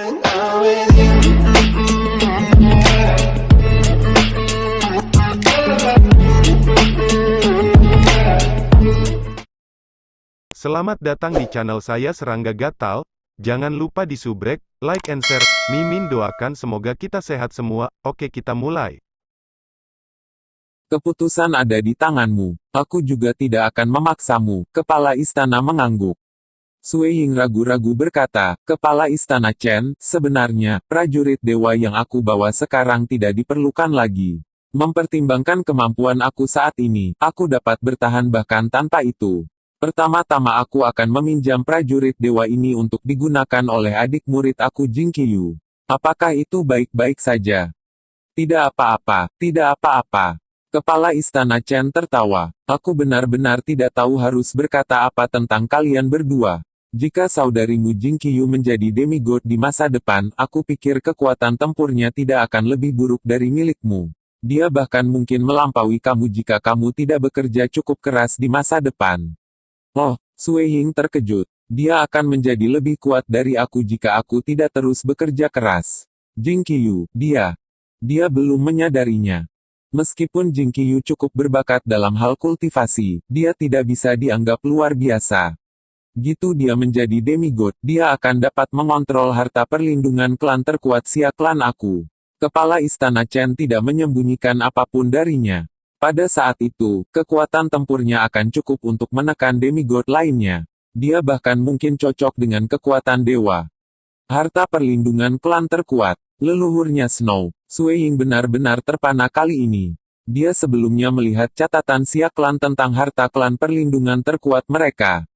I'm with you. Selamat datang di channel saya Serangga Gatal. Jangan lupa di subrek, like and share. Mimin doakan semoga kita sehat semua. Oke, kita mulai. Keputusan ada di tanganmu. Aku juga tidak akan memaksamu. Kepala istana mengangguk. Sui Ying ragu-ragu berkata, Kepala istana Chen, sebenarnya, prajurit dewa yang aku bawa sekarang tidak diperlukan lagi. Mempertimbangkan kemampuan aku saat ini, aku dapat bertahan bahkan tanpa itu. Pertama-tama aku akan meminjam prajurit dewa ini untuk digunakan oleh adik murid aku Jing Qiyu. Apakah itu baik-baik saja? Tidak apa-apa, tidak apa-apa. Kepala istana Chen tertawa. Aku benar-benar tidak tahu harus berkata apa tentang kalian berdua. Jika saudarimu Jing Qiyu menjadi demigod di masa depan, aku pikir kekuatan tempurnya tidak akan lebih buruk dari milikmu. Dia bahkan mungkin melampaui kamu jika kamu tidak bekerja cukup keras di masa depan. Oh, Sui Ying terkejut. Dia akan menjadi lebih kuat dari aku jika aku tidak terus bekerja keras. Jing Qiyu, dia belum menyadarinya. Meskipun Jing Qiyu cukup berbakat dalam hal kultivasi, dia tidak bisa dianggap luar biasa. Gitu dia menjadi demigod, dia akan dapat mengontrol harta perlindungan klan terkuat Xia klan aku. Kepala istana Chen tidak menyembunyikan apapun darinya. Pada saat itu, kekuatan tempurnya akan cukup untuk menekan demigod lainnya. Dia bahkan mungkin cocok dengan kekuatan dewa. Harta perlindungan klan terkuat. Leluhurnya Snow. Sui Ying benar-benar terpana kali ini. Dia sebelumnya melihat catatan Xia klan tentang harta klan perlindungan terkuat mereka.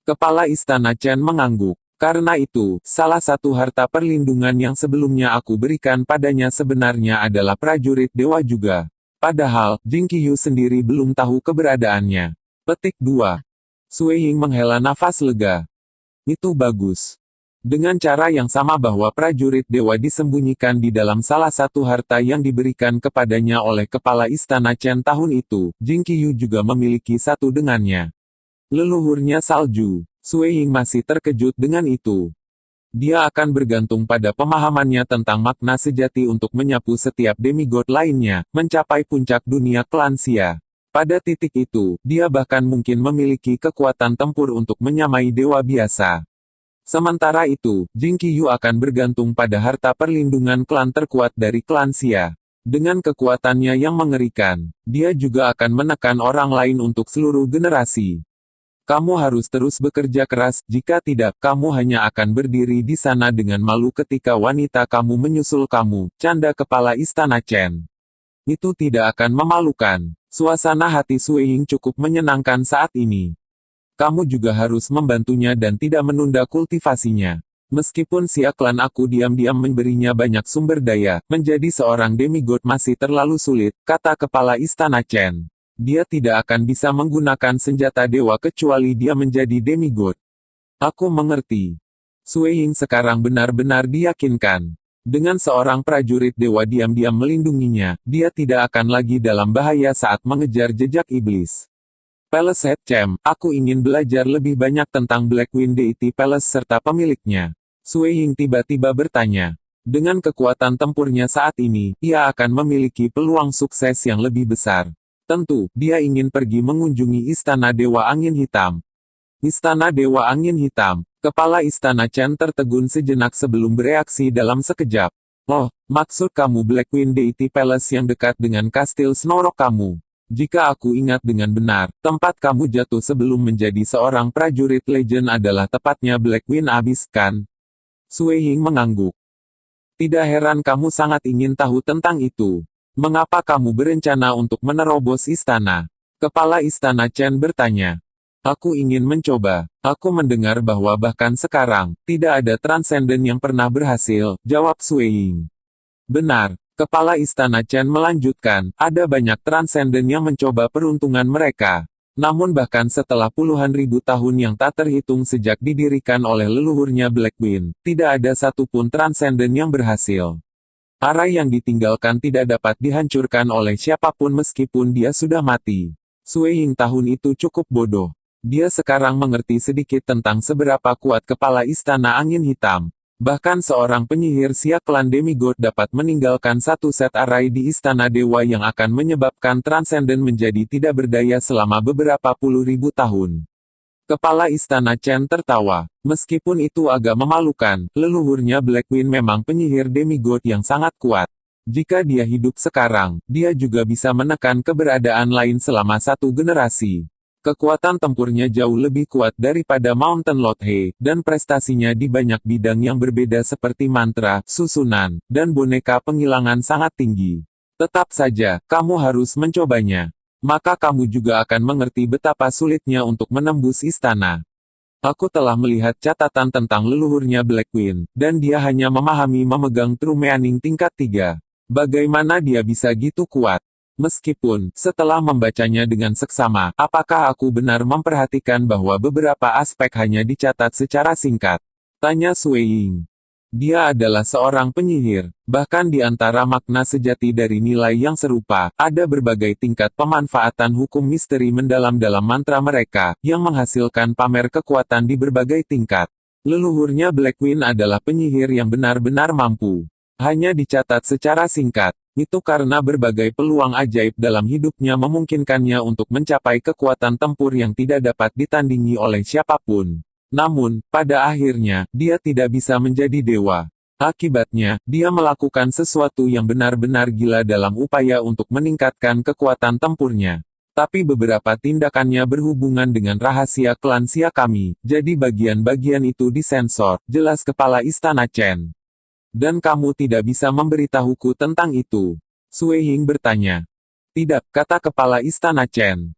Kepala istana Chen mengangguk. Karena itu, salah satu harta perlindungan yang sebelumnya aku berikan padanya sebenarnya adalah prajurit dewa juga. Padahal, Jing Qiyu sendiri belum tahu keberadaannya. Petik 2. Sui Ying menghela nafas lega. Itu bagus. Dengan cara yang sama bahwa prajurit dewa disembunyikan di dalam salah satu harta yang diberikan kepadanya oleh kepala istana Chen tahun itu, Jing Qiyu juga memiliki satu dengannya. Leluhurnya salju. Sui Ying masih terkejut dengan itu. Dia akan bergantung pada pemahamannya tentang makna sejati untuk menyapu setiap demigod lainnya, mencapai puncak dunia klan Xia. Pada titik itu, dia bahkan mungkin memiliki kekuatan tempur untuk menyamai dewa biasa. Sementara itu, Jing Qiyu akan bergantung pada harta perlindungan klan terkuat dari klan Xia. Dengan kekuatannya yang mengerikan, dia juga akan menekan orang lain untuk seluruh generasi. Kamu harus terus bekerja keras, jika tidak, kamu hanya akan berdiri di sana dengan malu ketika wanita kamu menyusul kamu, canda kepala istana Chen. Itu tidak akan memalukan. Suasana hati Sui Ying cukup menyenangkan saat ini. Kamu juga harus membantunya dan tidak menunda kultivasinya. Meskipun Xia klan aku diam-diam memberinya banyak sumber daya, menjadi seorang demigod masih terlalu sulit, kata kepala istana Chen. Dia tidak akan bisa menggunakan senjata dewa kecuali dia menjadi demigod. Aku mengerti. Sui Ying sekarang benar-benar diyakinkan. Dengan seorang prajurit dewa diam-diam melindunginya, dia tidak akan lagi dalam bahaya saat mengejar jejak iblis. Palace Head Chem, aku ingin belajar lebih banyak tentang Blackwing Deity Palace serta pemiliknya. Sui Ying tiba-tiba bertanya. Dengan kekuatan tempurnya saat ini, ia akan memiliki peluang sukses yang lebih besar. Tentu, dia ingin pergi mengunjungi Istana Dewa Angin Hitam. Istana Dewa Angin Hitam. Kepala Istana Chen tertegun sejenak sebelum bereaksi dalam sekejap. Oh, maksud kamu Blackwing Deity Palace yang dekat dengan kastil Snorok kamu. Jika aku ingat dengan benar, tempat kamu jatuh sebelum menjadi seorang prajurit legend adalah tepatnya Blackwing Abyss, kan? Sui Ying mengangguk. Tidak heran kamu sangat ingin tahu tentang itu. Mengapa kamu berencana untuk menerobos istana? Kepala istana Chen bertanya. Aku ingin mencoba. Aku mendengar bahwa bahkan sekarang, tidak ada transenden yang pernah berhasil, jawab Sui Ying. Benar. Kepala istana Chen melanjutkan, ada banyak transenden yang mencoba peruntungan mereka. Namun bahkan setelah puluhan ribu tahun yang tak terhitung sejak didirikan oleh leluhurnya Blackwing, tidak ada satupun transenden yang berhasil. Arai yang ditinggalkan tidak dapat dihancurkan oleh siapapun meskipun dia sudah mati. Sui Ying tahun itu cukup bodoh. Dia sekarang mengerti sedikit tentang seberapa kuat kepala istana angin hitam. Bahkan seorang penyihir siak klan demigod dapat meninggalkan satu set arai di istana dewa yang akan menyebabkan Transcendent menjadi tidak berdaya selama beberapa puluh ribu tahun. Kepala istana Chen tertawa. Meskipun itu agak memalukan, leluhurnya Blackwing memang penyihir demigod yang sangat kuat. Jika dia hidup sekarang, dia juga bisa menekan keberadaan lain selama satu generasi. Kekuatan tempurnya jauh lebih kuat daripada Mountain Lord He, dan prestasinya di banyak bidang yang berbeda seperti mantra, susunan, dan boneka penghilangan sangat tinggi. Tetap saja, kamu harus mencobanya. Maka kamu juga akan mengerti betapa sulitnya untuk menembus istana. Aku telah melihat catatan tentang leluhurnya Blackwing, dan dia hanya memahami memegang True Meaning tingkat 3. Bagaimana dia bisa gitu kuat? Meskipun, setelah membacanya dengan seksama, apakah aku benar memperhatikan bahwa beberapa aspek hanya dicatat secara singkat? Tanya Sui Ying. Dia adalah seorang penyihir, bahkan di antara makna sejati dari nilai yang serupa, ada berbagai tingkat pemanfaatan hukum misteri mendalam dalam mantra mereka, yang menghasilkan pamer kekuatan di berbagai tingkat. Leluhurnya Blackwing adalah penyihir yang benar-benar mampu. Hanya dicatat secara singkat. Itu karena berbagai peluang ajaib dalam hidupnya memungkinkannya untuk mencapai kekuatan tempur yang tidak dapat ditandingi oleh siapapun. Namun, pada akhirnya, dia tidak bisa menjadi dewa. Akibatnya, dia melakukan sesuatu yang benar-benar gila dalam upaya untuk meningkatkan kekuatan tempurnya. Tapi beberapa tindakannya berhubungan dengan rahasia klan Xia kami, jadi bagian-bagian itu disensor, jelas Kepala Istana Chen. Dan kamu tidak bisa memberitahuku tentang itu. Sui Ying bertanya. Tidak, kata Kepala Istana Chen.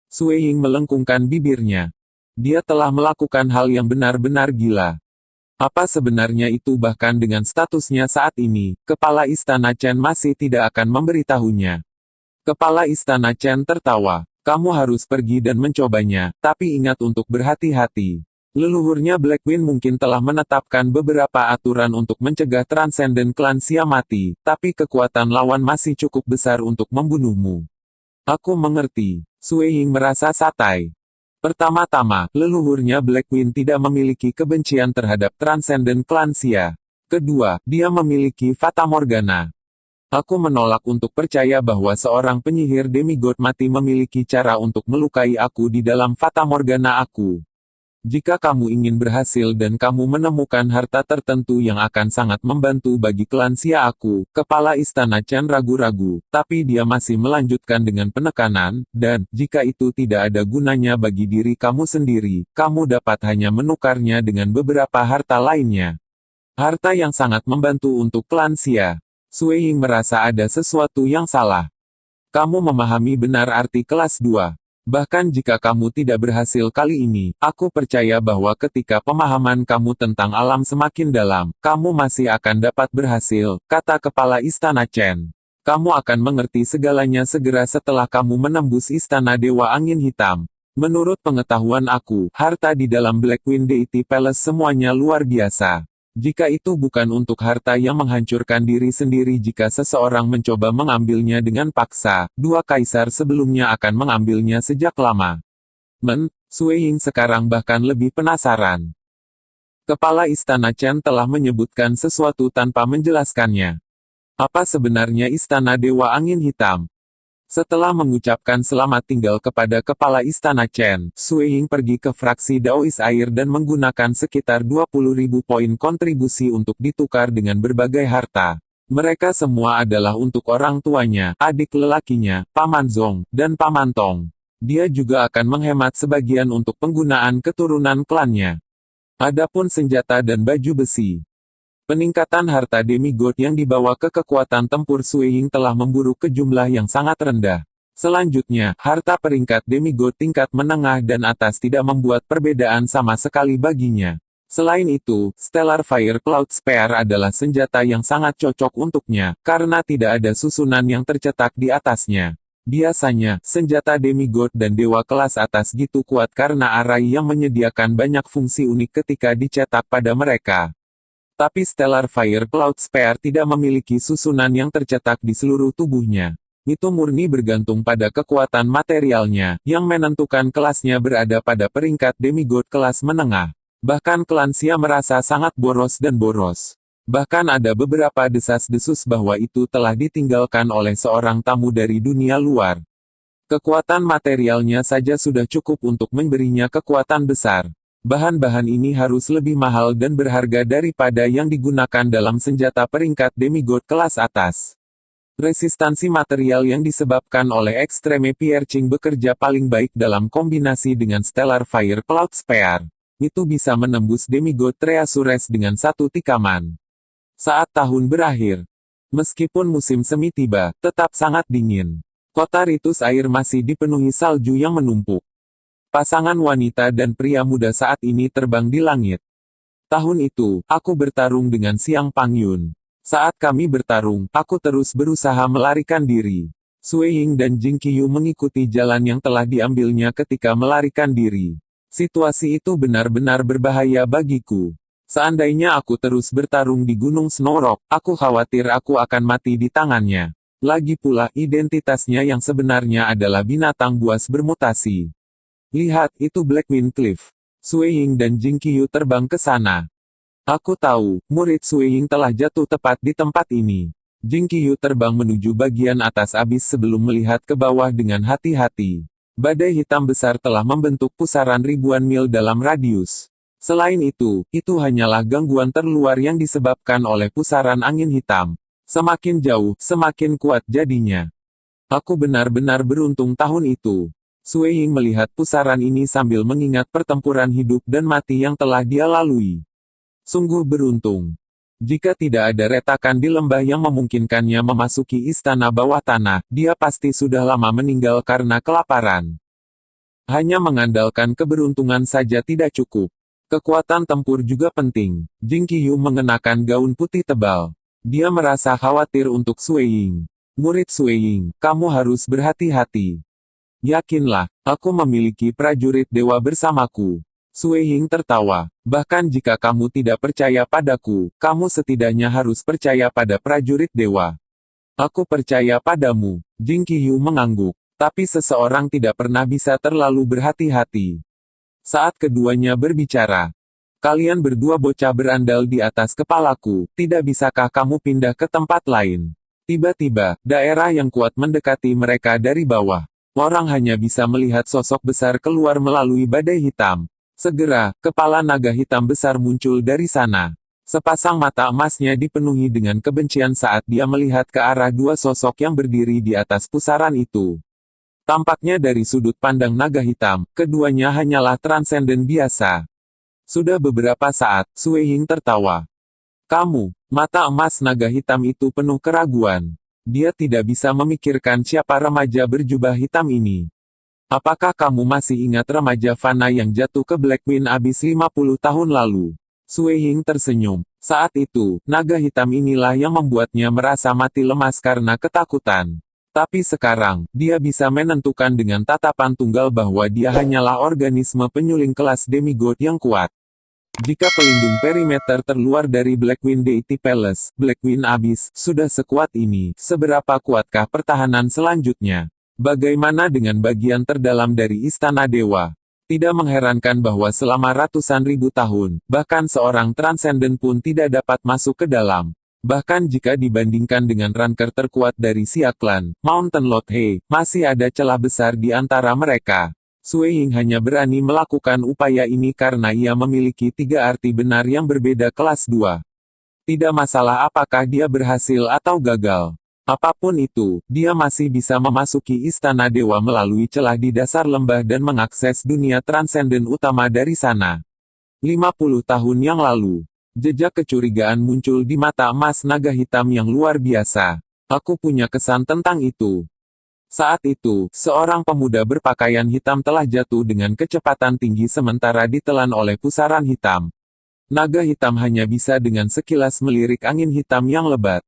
Sui Ying melengkungkan bibirnya. Dia telah melakukan hal yang benar-benar gila. Apa sebenarnya itu bahkan dengan statusnya saat ini, Kepala Istana Chen masih tidak akan memberitahunya. Kepala Istana Chen tertawa. Kamu harus pergi dan mencobanya, tapi ingat untuk berhati-hati. Leluhurnya Blackwing mungkin telah menetapkan beberapa aturan untuk mencegah Transcendent klan Xia mati, tapi kekuatan lawan masih cukup besar untuk membunuhmu. Aku mengerti. Sui Ying merasa santai. Pertama-tama, leluhurnya Blackwing tidak memiliki kebencian terhadap Transcendent klan Xia. Kedua, dia memiliki Fata Morgana. Aku menolak untuk percaya bahwa seorang penyihir demigod mati memiliki cara untuk melukai aku di dalam Fata Morgana aku. Jika kamu ingin berhasil dan kamu menemukan harta tertentu yang akan sangat membantu bagi klan Xia aku, Kepala Istana Chen ragu-ragu, tapi dia masih melanjutkan dengan penekanan, dan, jika itu tidak ada gunanya bagi diri kamu sendiri, kamu dapat hanya menukarnya dengan beberapa harta lainnya. Harta yang sangat membantu untuk klan Xia. Sui Ying merasa ada sesuatu yang salah. Kamu memahami benar arti kelas 2. Bahkan jika kamu tidak berhasil kali ini, aku percaya bahwa ketika pemahaman kamu tentang alam semakin dalam, kamu masih akan dapat berhasil, kata Kepala Istana Chen. Kamu akan mengerti segalanya segera setelah kamu menembus Istana Dewa Angin Hitam. Menurut pengetahuan aku, harta di dalam Blackwing Deity Palace semuanya luar biasa. Jika itu bukan untuk harta yang menghancurkan diri sendiri jika seseorang mencoba mengambilnya dengan paksa, dua kaisar sebelumnya akan mengambilnya sejak lama. Sui Ying sekarang bahkan lebih penasaran. Kepala Istana Chen telah menyebutkan sesuatu tanpa menjelaskannya. Apa sebenarnya Istana Dewa Angin Hitam? Setelah mengucapkan selamat tinggal kepada Kepala Istana Chen, Sui Ying pergi ke fraksi Daois Air dan menggunakan sekitar 20.000 poin kontribusi untuk ditukar dengan berbagai harta. Mereka semua adalah untuk orang tuanya, adik lelakinya, Paman Zong, dan Paman Tong. Dia juga akan menghemat sebagian untuk penggunaan keturunan klannya. Adapun senjata dan baju besi. Peningkatan harta demigod yang dibawa ke kekuatan tempur Sui Ying telah memburu ke jumlah yang sangat rendah. Selanjutnya, harta peringkat demigod tingkat menengah dan atas tidak membuat perbedaan sama sekali baginya. Selain itu, Stellar Fire Cloud Spear adalah senjata yang sangat cocok untuknya, karena tidak ada susunan yang tercetak di atasnya. Biasanya, senjata demigod dan dewa kelas atas gitu kuat karena arai yang menyediakan banyak fungsi unik ketika dicetak pada mereka. Tapi Stellar Fire Cloud Spear tidak memiliki susunan yang tercetak di seluruh tubuhnya. Itu murni bergantung pada kekuatan materialnya, yang menentukan kelasnya berada pada peringkat demigod kelas menengah. Bahkan klan Xia merasa sangat boros dan boros. Bahkan ada beberapa desas-desus bahwa itu telah ditinggalkan oleh seorang tamu dari dunia luar. Kekuatan materialnya saja sudah cukup untuk memberinya kekuatan besar. Bahan-bahan ini harus lebih mahal dan berharga daripada yang digunakan dalam senjata peringkat demigod kelas atas. Resistansi material yang disebabkan oleh Extreme Piercing bekerja paling baik dalam kombinasi dengan Stellar Fire Cloud Spear. Itu bisa menembus demigod Treasures dengan satu tikaman. Saat tahun berakhir, meskipun musim semi tiba, tetap sangat dingin. Kota Ritus Air masih dipenuhi salju yang menumpuk. Pasangan wanita dan pria muda saat ini terbang di langit. Tahun itu, aku bertarung dengan Xiang Pangyun. Saat kami bertarung, aku terus berusaha melarikan diri. Sui Ying dan Jing Qiyu mengikuti jalan yang telah diambilnya ketika melarikan diri. Situasi itu benar-benar berbahaya bagiku. Seandainya aku terus bertarung di Gunung Snow Rock, aku khawatir aku akan mati di tangannya. Lagi pula, identitasnya yang sebenarnya adalah binatang buas bermutasi. Lihat, itu Blackwing Cliff. Sui Ying dan Jing Qiyu terbang ke sana. Aku tahu, murid Sui Ying telah jatuh tepat di tempat ini. Jing Qiyu terbang menuju bagian atas abis sebelum melihat ke bawah dengan hati-hati. Badai hitam besar telah membentuk pusaran ribuan mil dalam radius. Selain itu hanyalah gangguan terluar yang disebabkan oleh pusaran angin hitam. Semakin jauh, semakin kuat jadinya. Aku benar-benar beruntung tahun itu. Sui Ying melihat pusaran ini sambil mengingat pertempuran hidup dan mati yang telah dia lalui. Sungguh beruntung. Jika tidak ada retakan di lembah yang memungkinkannya memasuki istana bawah tanah, dia pasti sudah lama meninggal karena kelaparan. Hanya mengandalkan keberuntungan saja tidak cukup. Kekuatan tempur juga penting. Jing Qiyu mengenakan gaun putih tebal. Dia merasa khawatir untuk Sui Ying. Murid Sui Ying, kamu harus berhati-hati. Yakinlah, aku memiliki prajurit dewa bersamaku. Sui Ying tertawa. Bahkan jika kamu tidak percaya padaku, kamu setidaknya harus percaya pada prajurit dewa. Aku percaya padamu. Jing Qiyu mengangguk. Tapi seseorang tidak pernah bisa terlalu berhati-hati. Saat keduanya berbicara, kalian berdua bocah berandal di atas kepalaku, tidak bisakah kamu pindah ke tempat lain? Tiba-tiba, daerah yang kuat mendekati mereka dari bawah. Orang hanya bisa melihat sosok besar keluar melalui badai hitam. Segera, kepala naga hitam besar muncul dari sana. Sepasang mata emasnya dipenuhi dengan kebencian saat dia melihat ke arah dua sosok yang berdiri di atas pusaran itu. Tampaknya dari sudut pandang naga hitam, keduanya hanyalah transenden biasa. Sudah beberapa saat, Sui Ying tertawa. Kamu, mata emas naga hitam itu penuh keraguan. Dia tidak bisa memikirkan siapa remaja berjubah hitam ini. Apakah kamu masih ingat remaja Fana yang jatuh ke Blackwing Abyss 50 tahun lalu? Sui Ying tersenyum. Saat itu, naga hitam inilah yang membuatnya merasa mati lemas karena ketakutan. Tapi sekarang, dia bisa menentukan dengan tatapan tunggal bahwa dia hanyalah organisme penyuling kelas demigod yang kuat. Jika pelindung perimeter terluar dari Blackwing Deity Palace, Blackwing Abyss, sudah sekuat ini, seberapa kuatkah pertahanan selanjutnya? Bagaimana dengan bagian terdalam dari Istana Dewa? Tidak mengherankan bahwa selama ratusan ribu tahun, bahkan seorang transenden pun tidak dapat masuk ke dalam. Bahkan jika dibandingkan dengan ranker terkuat dari Xia Clan, Mountain Lord He, masih ada celah besar di antara mereka. Sui Ying hanya berani melakukan upaya ini karena ia memiliki tiga arti benar yang berbeda kelas 2. Tidak masalah apakah dia berhasil atau gagal. Apapun itu, dia masih bisa memasuki Istana Dewa melalui celah di dasar lembah dan mengakses dunia transenden utama dari sana. 50 tahun yang lalu, jejak kecurigaan muncul di mata emas naga hitam yang luar biasa. Aku punya kesan tentang itu. Saat itu, seorang pemuda berpakaian hitam telah jatuh dengan kecepatan tinggi sementara ditelan oleh pusaran hitam. Naga hitam hanya bisa dengan sekilas melirik angin hitam yang lebat.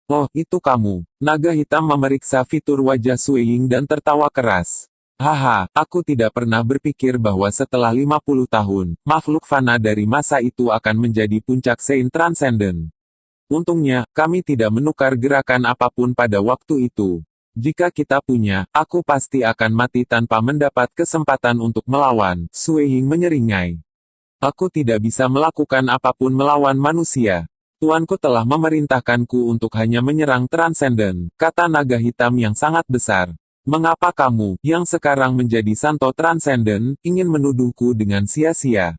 Oh, itu kamu. Naga hitam memeriksa fitur wajah Sui Ying dan tertawa keras. Haha, aku tidak pernah berpikir bahwa setelah 50 tahun, makhluk fana dari masa itu akan menjadi puncak Sein Transcendent. Untungnya, kami tidak menukar gerakan apapun pada waktu itu. Jika kita punya, aku pasti akan mati tanpa mendapat kesempatan untuk melawan. Sui Ying menyeringai. Aku tidak bisa melakukan apapun melawan manusia. Tuanku telah memerintahkanku untuk hanya menyerang Transcendent, kata naga hitam yang sangat besar. Mengapa kamu, yang sekarang menjadi Santo Transcendent, ingin menuduhku dengan sia-sia?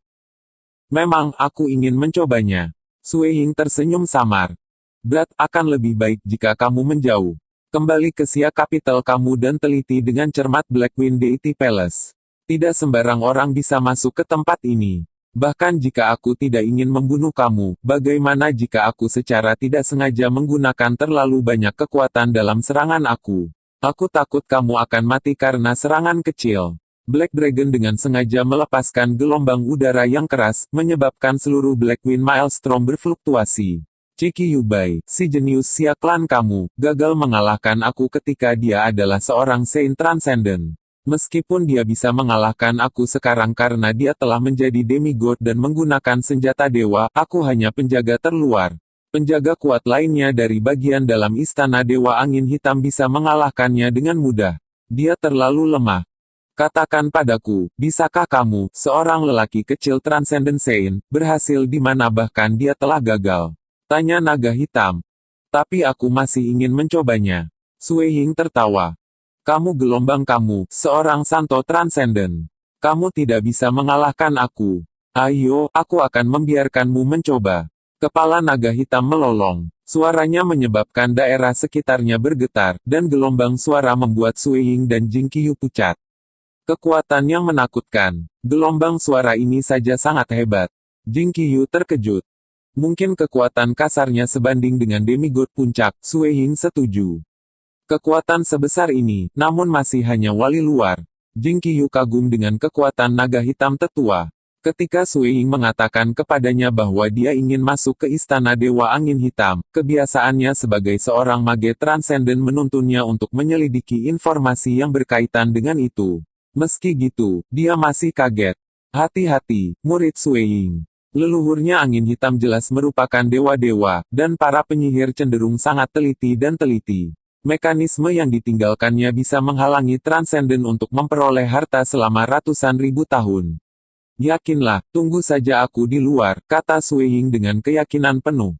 Memang, aku ingin mencobanya. Sui Ying tersenyum samar. Brad, akan lebih baik jika kamu menjauh. Kembali ke Sia Capital kamu dan teliti dengan cermat Blackwing Deity Palace. Tidak sembarang orang bisa masuk ke tempat ini. Bahkan jika aku tidak ingin membunuh kamu, bagaimana jika aku secara tidak sengaja menggunakan terlalu banyak kekuatan dalam serangan aku? Aku takut kamu akan mati karena serangan kecil. Black Dragon dengan sengaja melepaskan gelombang udara yang keras, menyebabkan seluruh Blackwing Maelstrom berfluktuasi. Ciki Yubai, si jenius Sia klan kamu, gagal mengalahkan aku ketika dia adalah seorang Saint Transcendent. Meskipun dia bisa mengalahkan aku sekarang karena dia telah menjadi demigod dan menggunakan senjata dewa, aku hanya penjaga terluar. Penjaga kuat lainnya dari bagian dalam istana Dewa Angin Hitam bisa mengalahkannya dengan mudah. Dia terlalu lemah. Katakan padaku, bisakah kamu, seorang lelaki kecil Transcendent Saint, berhasil di mana bahkan dia telah gagal? Tanya naga hitam. Tapi aku masih ingin mencobanya. Sui Ying tertawa. Kamu gelombang kamu, seorang Santo Transcendent. Kamu tidak bisa mengalahkan aku. Ayo, aku akan membiarkanmu mencoba. Kepala naga hitam melolong. Suaranya menyebabkan daerah sekitarnya bergetar, dan gelombang suara membuat Sui Ying dan Jing Qiyu pucat. Kekuatan yang menakutkan. Gelombang suara ini saja sangat hebat. Jing Qiyu terkejut. Mungkin kekuatan kasarnya sebanding dengan demigod puncak, Sui Ying setuju. Kekuatan sebesar ini, namun masih hanya wali luar. Jing Qiyu kagum dengan kekuatan naga hitam tetua. Ketika Sui Ying mengatakan kepadanya bahwa dia ingin masuk ke istana Dewa Angin Hitam, kebiasaannya sebagai seorang mage transcendent menuntunnya untuk menyelidiki informasi yang berkaitan dengan itu. Meski gitu, dia masih kaget. Hati-hati, murid Sui Ying. Leluhurnya Angin Hitam jelas merupakan dewa-dewa, dan para penyihir cenderung sangat teliti dan teliti. Mekanisme yang ditinggalkannya bisa menghalangi Transcendent untuk memperoleh harta selama ratusan ribu tahun. Yakinlah, tunggu saja aku di luar, kata Sui Ying dengan keyakinan penuh.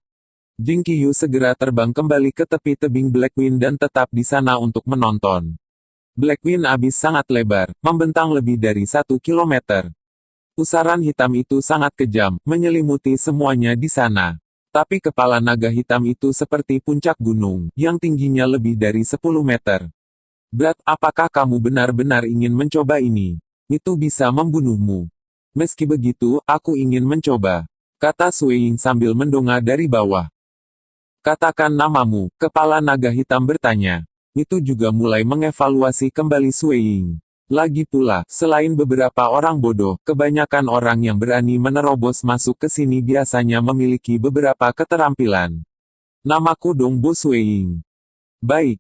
Jing Qiyu segera terbang kembali ke tepi tebing Blackwing dan tetap di sana untuk menonton. Blackwing Abyss sangat lebar, membentang lebih dari 1 kilometer. Pusaran hitam itu sangat kejam, menyelimuti semuanya di sana. Tapi kepala naga hitam itu seperti puncak gunung, yang tingginya lebih dari 10 meter. Brad, apakah kamu benar-benar ingin mencoba ini? Itu bisa membunuhmu. Meski begitu, aku ingin mencoba. Kata Sui Ying sambil mendongak dari bawah. Katakan namamu, kepala naga hitam bertanya. Itu juga mulai mengevaluasi kembali Sui Ying. Lagi pula, selain beberapa orang bodoh, kebanyakan orang yang berani menerobos masuk ke sini biasanya memiliki beberapa keterampilan. Namaku Dongbo Sui Ying. Baik.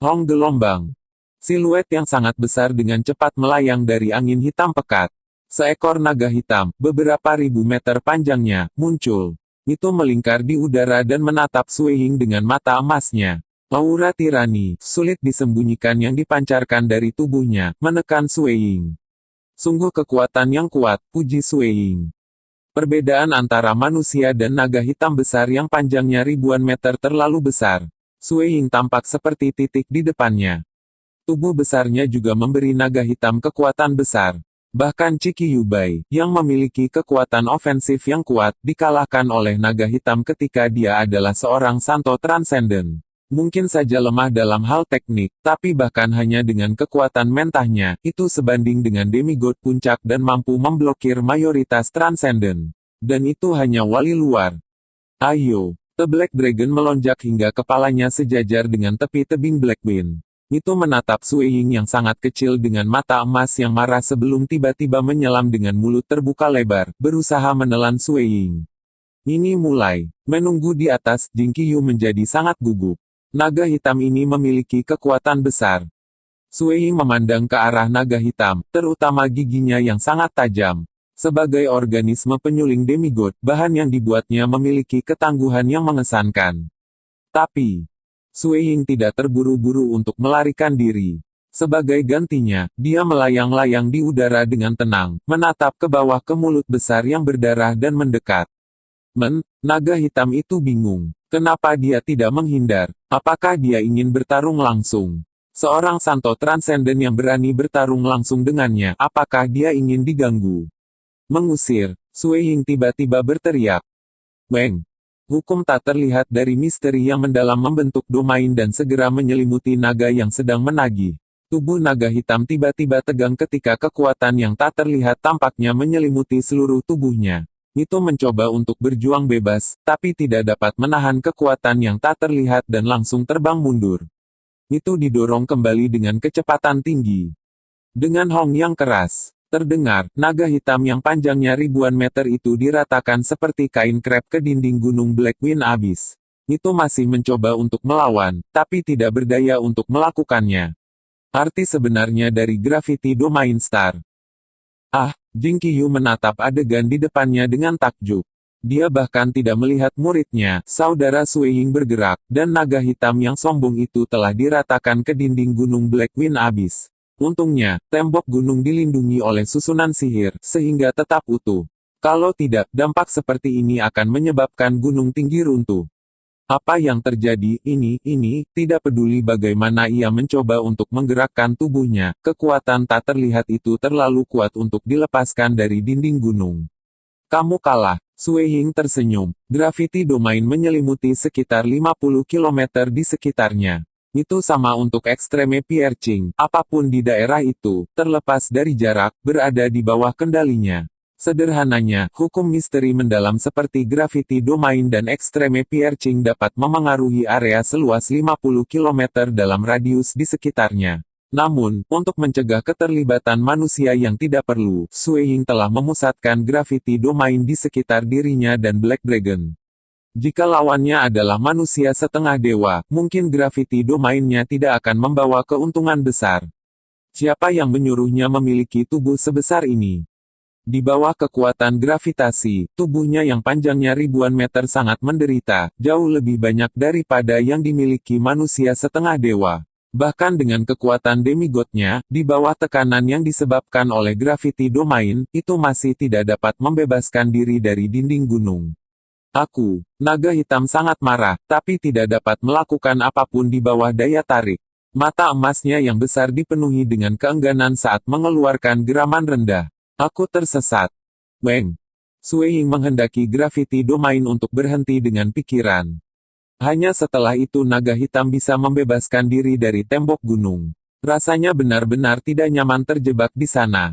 Hong gelombang. Siluet yang sangat besar dengan cepat melayang dari angin hitam pekat. Seekor naga hitam, beberapa ribu meter panjangnya, muncul. Itu melingkar di udara dan menatap Sui Ying dengan mata emasnya. Aura tirani, sulit disembunyikan yang dipancarkan dari tubuhnya, menekan Sui Ying. Sungguh kekuatan yang kuat, puji Sui Ying. Perbedaan antara manusia dan naga hitam besar yang panjangnya ribuan meter terlalu besar. Sui Ying tampak seperti titik di depannya. Tubuh besarnya juga memberi naga hitam kekuatan besar. Bahkan Ciki Yubai, yang memiliki kekuatan ofensif yang kuat, dikalahkan oleh naga hitam ketika dia adalah seorang Santo Transcendent. Mungkin saja lemah dalam hal teknik, tapi bahkan hanya dengan kekuatan mentahnya, itu sebanding dengan demigod puncak dan mampu memblokir mayoritas Transcendent. Dan itu hanya wali luar. Ayo, The Black Dragon melonjak hingga kepalanya sejajar dengan tepi tebing Blackwing. Itu menatap Sui Ying yang sangat kecil dengan mata emas yang marah sebelum tiba-tiba menyelam dengan mulut terbuka lebar, berusaha menelan Sui Ying. Ini mulai. Menunggu di atas, Jing Qiyu menjadi sangat gugup. Naga hitam ini memiliki kekuatan besar. Sui Ying memandang ke arah naga hitam, terutama giginya yang sangat tajam. Sebagai organisme penyuling demigod, bahan yang dibuatnya memiliki ketangguhan yang mengesankan. Tapi, Sui Ying tidak terburu-buru untuk melarikan diri. Sebagai gantinya, dia melayang-layang di udara dengan tenang, menatap ke bawah ke mulut besar yang berdarah dan mendekat. Naga hitam itu bingung. Kenapa dia tidak menghindar? Apakah dia ingin bertarung langsung? Seorang Santo Transenden yang berani bertarung langsung dengannya, apakah dia ingin diganggu? Mengusir, Sui Ying tiba-tiba berteriak. Weng! Hukum tak terlihat dari misteri yang mendalam membentuk domain dan segera menyelimuti naga yang sedang menagih. Tubuh naga hitam tiba-tiba tegang ketika kekuatan yang tak terlihat tampaknya menyelimuti seluruh tubuhnya. Itu mencoba untuk berjuang bebas, tapi tidak dapat menahan kekuatan yang tak terlihat dan langsung terbang mundur. Itu didorong kembali dengan kecepatan tinggi. Dengan hong yang keras, terdengar, naga hitam yang panjangnya ribuan meter itu diratakan seperti kain krep ke dinding gunung Blackwing Abyss. Itu masih mencoba untuk melawan, tapi tidak berdaya untuk melakukannya. Arti sebenarnya dari Gravity Domain Star. Jing Qiyu menatap adegan di depannya dengan takjub. Dia bahkan tidak melihat muridnya, saudara Sui Ying bergerak, dan naga hitam yang sombong itu telah diratakan ke dinding gunung Blackwing Abyss. Untungnya, tembok gunung dilindungi oleh susunan sihir, sehingga tetap utuh. Kalau tidak, dampak seperti ini akan menyebabkan gunung tinggi runtuh. Apa yang terjadi, tidak peduli bagaimana ia mencoba untuk menggerakkan tubuhnya, kekuatan tak terlihat itu terlalu kuat untuk dilepaskan dari dinding gunung. Kamu kalah, Sui Ying tersenyum. Gravity Domain menyelimuti sekitar 50 km di sekitarnya. Itu sama untuk Extreme Piercing, apapun di daerah itu, terlepas dari jarak, berada di bawah kendalinya. Sederhananya, hukum misteri mendalam seperti Gravity Domain dan Extreme Piercing dapat memengaruhi area seluas 50 km dalam radius di sekitarnya. Namun, untuk mencegah keterlibatan manusia yang tidak perlu, Sui Ying telah memusatkan Gravity Domain di sekitar dirinya dan Black Dragon. Jika lawannya adalah manusia setengah dewa, mungkin Gravity Domainnya tidak akan membawa keuntungan besar. Siapa yang menyuruhnya memiliki tubuh sebesar ini? Di bawah kekuatan gravitasi, tubuhnya yang panjangnya ribuan meter sangat menderita, jauh lebih banyak daripada yang dimiliki manusia setengah dewa. Bahkan dengan kekuatan demigodnya, di bawah tekanan yang disebabkan oleh Gravity Domain, itu masih tidak dapat membebaskan diri dari dinding gunung. Naga hitam sangat marah, tapi tidak dapat melakukan apapun di bawah daya tarik. Mata emasnya yang besar dipenuhi dengan keengganan saat mengeluarkan geraman rendah. Aku tersesat. Weng. Sui Ying menghendaki Gravity Domain untuk berhenti dengan pikiran. Hanya setelah itu naga hitam bisa membebaskan diri dari tembok gunung. Rasanya benar-benar tidak nyaman terjebak di sana.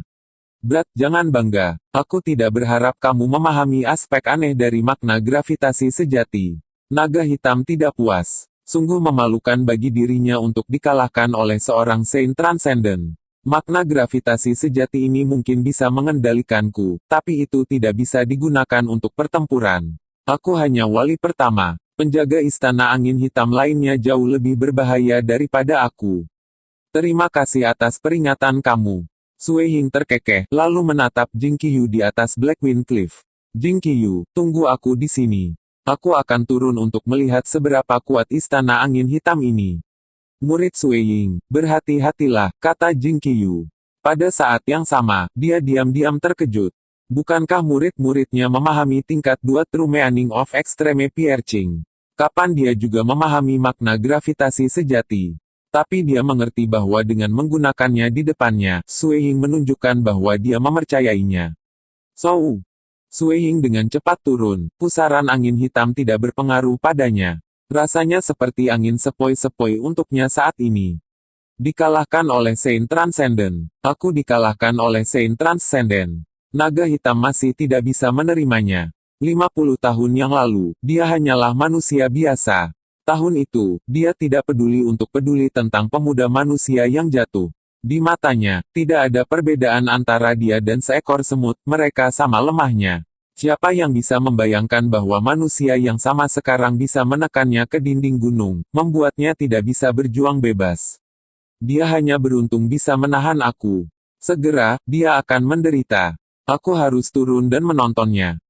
Brat, jangan bangga. Aku tidak berharap kamu memahami aspek aneh dari makna gravitasi sejati. Naga hitam tidak puas. Sungguh memalukan bagi dirinya untuk dikalahkan oleh seorang Saint Transcendent. Makna gravitasi sejati ini mungkin bisa mengendalikanku, tapi itu tidak bisa digunakan untuk pertempuran. Aku hanya wali pertama. Penjaga istana angin hitam lainnya jauh lebih berbahaya daripada aku. Terima kasih atas peringatan kamu. Sui Ying terkekeh, lalu menatap Jing Qiyu di atas Blackwing Cliff. Jing Qiyu, tunggu aku di sini. Aku akan turun untuk melihat seberapa kuat istana angin hitam ini. Murid Sui Ying, berhati-hatilah, kata Jing Qiyu. Pada saat yang sama, dia diam-diam terkejut. Bukankah murid-muridnya memahami tingkat 2 True Meaning of Extreme Piercing? Kapan dia juga memahami makna gravitasi sejati? Tapi dia mengerti bahwa dengan menggunakannya di depannya, Sui Ying menunjukkan bahwa dia mempercayainya. Sui Ying dengan cepat turun, pusaran angin hitam tidak berpengaruh padanya. Rasanya seperti angin sepoi-sepoi untuknya saat ini. Dikalahkan oleh Saint Transcendent. Aku dikalahkan oleh Saint Transcendent. Naga hitam masih tidak bisa menerimanya. 50 tahun yang lalu, dia hanyalah manusia biasa. Tahun itu, dia tidak peduli tentang pemuda manusia yang jatuh. Di matanya, tidak ada perbedaan antara dia dan seekor semut, mereka sama lemahnya. Siapa yang bisa membayangkan bahwa manusia yang sama sekarang bisa menekannya ke dinding gunung, membuatnya tidak bisa berjuang bebas. Dia hanya beruntung bisa menahan aku. Segera, dia akan menderita. Aku harus turun dan menontonnya.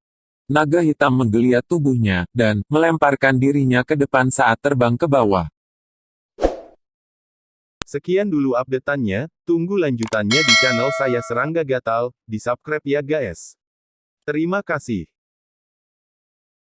Naga hitam menggeliat tubuhnya, dan melemparkan dirinya ke depan saat terbang ke bawah. Sekian dulu updateannya, tunggu lanjutannya di channel saya Serangga Gatal, di subscribe ya guys. Terima kasih.